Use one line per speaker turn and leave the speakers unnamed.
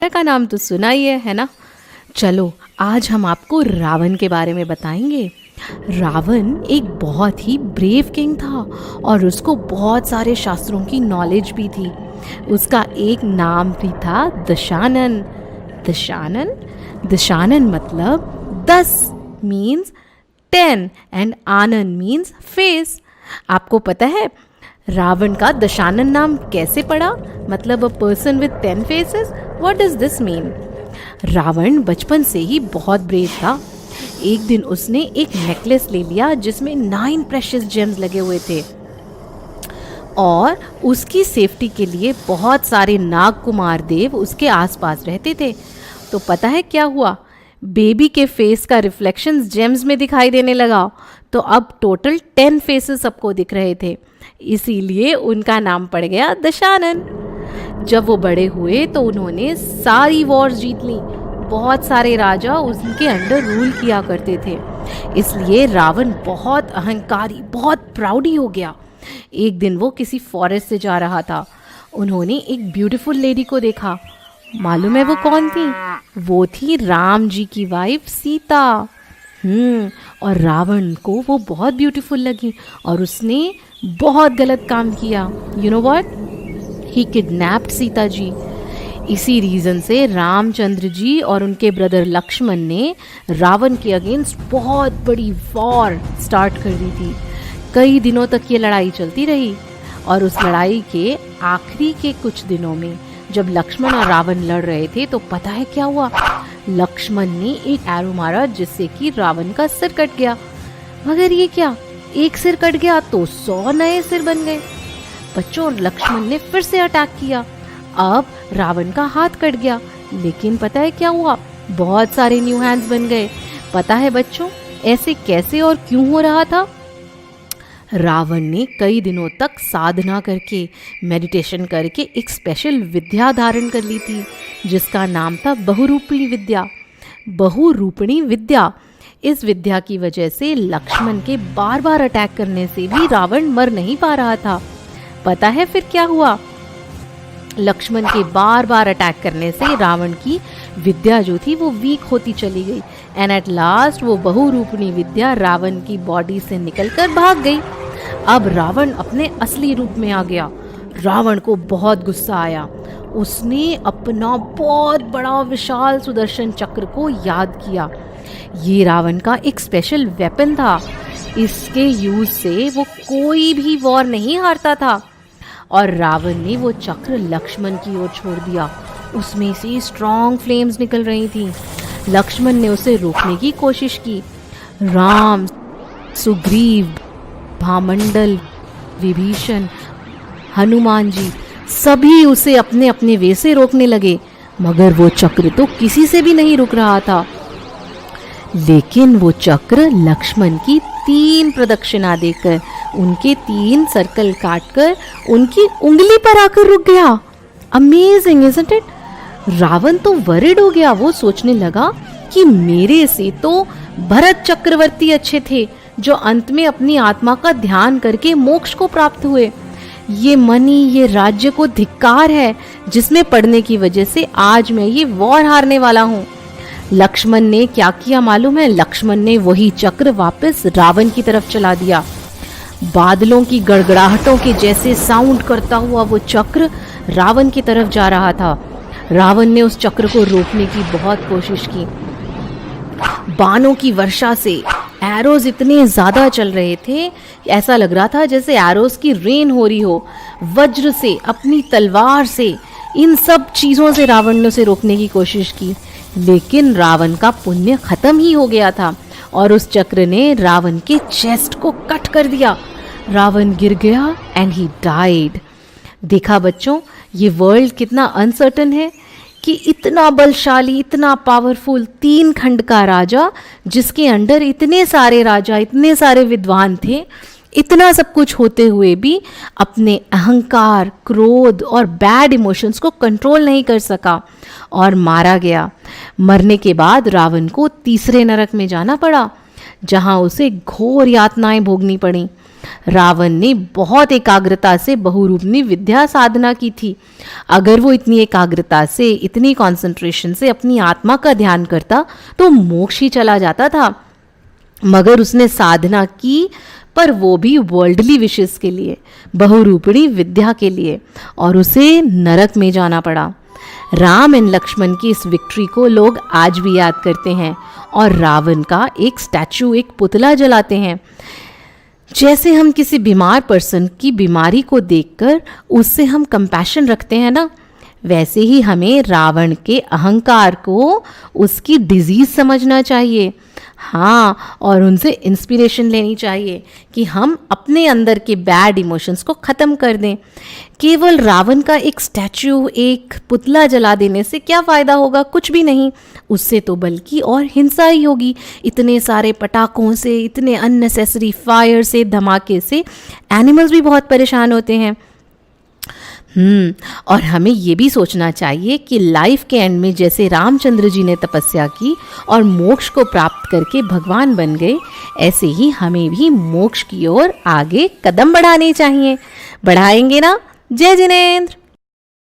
का नाम तो सुना ही है ना। चलो आज हम आपको रावण के बारे में बताएंगे। रावण एक बहुत ही ब्रेव किंग था और उसको बहुत सारे शास्त्रों की नॉलेज भी थी। उसका एक नाम भी था दशानन। दशानन दशानन मतलब 10 मीन्स 10 एंड आनन मीन्स फेस। आपको पता है रावण का दशानन नाम कैसे पड़ा? मतलब a person with 10 faces. What does this mean? Ravan बचपन से ही बहुत ब्रेव था। एक दिन उसने एक नेकलेस ले लिया जिसमें 9 प्रेशियस जेम्स लगे हुए थे और उसकी सेफ्टी के लिए बहुत सारे नाग कुमार देव उसके आसपास रहते थे। तो पता है क्या हुआ? बेबी के फेस का रिफ्लेक्शन जेम्स में दिखाई देने लगा। तो अब टोटल 10 फेसेस सबको दिख रहे थे, इसीलिए उनका नाम पड़ गया दशानन। जब वो बड़े हुए तो उन्होंने सारी वॉर्स जीत ली। बहुत सारे राजा उनके अंडर रूल किया करते थे, इसलिए रावण बहुत अहंकारी, बहुत प्राउडी हो गया। एक दिन वो किसी फॉरेस्ट से जा रहा था। उन्होंने एक ब्यूटीफुल लेडी को देखा। मालूम है वो कौन थी? वो थी राम जी की वाइफ सीता। और रावण को वो बहुत ब्यूटीफुल लगी और उसने बहुत गलत काम किया। You know what? He kidnapped Sita ji. इसी रीज़न से रामचंद्र जी और उनके ब्रदर लक्ष्मण ने रावण के अगेंस्ट बहुत बड़ी वॉर स्टार्ट कर दी थी। कई दिनों तक ये लड़ाई चलती रही और उस लड़ाई के आखिरी के कुछ दिनों में जब लक्ष्मण और रावण लड़ रहे थे तो पता है क्या हुआ? लक्ष्मण ने एक एरो मारा जिससे कि रावण का सिर कट गया। मगर ये क्या, एक सिर कट गया तो 100 नए सिर बन गए। बच्चों, लक्ष्मण ने फिर से अटैक किया। अब रावण का हाथ कट गया, लेकिन पता है क्या हुआ? बहुत सारे न्यू हैंड्स बन गए। पता है बच्चों ऐसे कैसे और क्यों हो रहा था? रावण ने कई दिनों तक साधना करके, मेडिटेशन करके एक स्पेशल विद्या धारण कर ली थी जिसका नाम था बहुरूपिणी विद्या। बहुरूपिणी विद्या, इस विद्या की वजह से लक्ष्मण के बार बार अटैक करने से भी रावण मर नहीं पा रहा था। पता है फिर क्या हुआ? लक्ष्मण के बार बार अटैक करने से रावण की विद्या जो थी वो वीक होती चली गई एंड एट लास्ट वो बहुरूपिणी विद्या रावण की बॉडी से निकलकर भाग गई। अब रावण अपने असली रूप में आ गया। रावण को बहुत गुस्सा आया। उसने अपना बहुत बड़ा विशाल सुदर्शन चक्र को याद किया। ये रावण का एक स्पेशल वेपन था। इसके यूज से वो कोई भी वॉर नहीं हारता था। और रावण ने वो चक्र लक्ष्मण की ओर छोड़ दिया। उसमें से स्ट्रॉन्ग फ्लेम्स निकल रही थी। लक्ष्मण ने उसे रोकने की कोशिश की। राम, सुग्रीव, भामंडल, विभीषण, हनुमान जी सभी उसे अपने अपने वे से रोकने लगे, मगर वो चक्र तो किसी से भी नहीं रुक रहा था। लेकिन वो चक्र लक्ष्मण की 3 प्रदक्षिणा देकर, उनके 3 सर्कल काटकर उनकी उंगली पर आकर रुक गया। Amazing, isn't it? रावण तो वरिड हो गया। वो सोचने लगा कि मेरे से तो भरत चक्रवर्ती अच्छे थे जो अंत में अपनी आत्मा का ध्यान करके मोक्ष को प्राप्त हुए। ये मनी, ये राज्य को धिक्कार है जिसमें पड़ने की वजह से आज मैं ये वॉर हारने वाला हूँ। लक्ष्मण ने क्या किया मालूम है? लक्ष्मण ने वही चक्र वापस रावण की तरफ चला दिया। बादलों की गड़गड़ाहटों के जैसे साउंड करता हुआ वो चक्र रावण की तरफ जा रहा था। रावण ने उस चक्र को रोकने की बहुत कोशिश की। बाणों की वर्षा से एरोज इतने ज्यादा चल रहे थे, ऐसा लग रहा था जैसे एरोज की रेन हो रही हो। वज्र से, अपनी तलवार से, इन सब चीजों से रावण ने उसे रोकने की कोशिश की, लेकिन रावण का पुण्य खत्म ही हो गया था और उस चक्र ने रावण के चेस्ट को कट कर दिया। रावण गिर गया एंड ही डाइड। देखा बच्चों, ये वर्ल्ड कितना अनसर्टन है कि इतना बलशाली, इतना पावरफुल 3 खंड का राजा, जिसके अंडर इतने सारे राजा, इतने सारे विद्वान थे, इतना सब कुछ होते हुए भी अपने अहंकार, क्रोध और बैड इमोशंस को कंट्रोल नहीं कर सका और मारा गया। मरने के बाद रावण को तीसरे नरक में जाना पड़ा, जहां उसे घोर यातनाएं भोगनी पड़ी। रावण ने बहुत एकाग्रता से बहुरूपनी विद्या साधना की थी। अगर वो इतनी एकाग्रता से, इतनी कंसंट्रेशन से अपनी आत्मा का ध्यान करता तो मोक्ष ही चला जाता था। मगर उसने साधना की, पर वो भी वर्ल्डली विशेष के लिए, बहुरूपणी विद्या के लिए, और उसे नरक में जाना पड़ा। राम एंड लक्ष्मण की इस विक्ट्री को लोग आज भी याद करते हैं और रावण का एक स्टैचू, एक पुतला जलाते हैं। जैसे हम किसी बीमार पर्सन की बीमारी को देखकर उससे हम कंपैशन रखते हैं ना, वैसे ही हमें रावण के अहंकार को उसकी डिजीज समझना चाहिए। हाँ, और उनसे इंस्पिरेशन लेनी चाहिए कि हम अपने अंदर के बैड इमोशंस को ख़त्म कर दें। केवल रावण का एक स्टैचू, एक पुतला जला देने से क्या फ़ायदा होगा? कुछ भी नहीं। उससे तो बल्कि और हिंसा ही होगी। इतने सारे पटाखों से, इतने अननेसेसरी फायर से, धमाके से एनिमल्स भी बहुत परेशान होते हैं। और हमें ये भी सोचना चाहिए कि लाइफ के एंड में जैसे रामचंद्र जी ने तपस्या की और मोक्ष को प्राप्त करके भगवान बन गए, ऐसे ही हमें भी मोक्ष की ओर आगे कदम बढ़ाने चाहिए। बढ़ाएंगे ना? जय जिनेंद्र।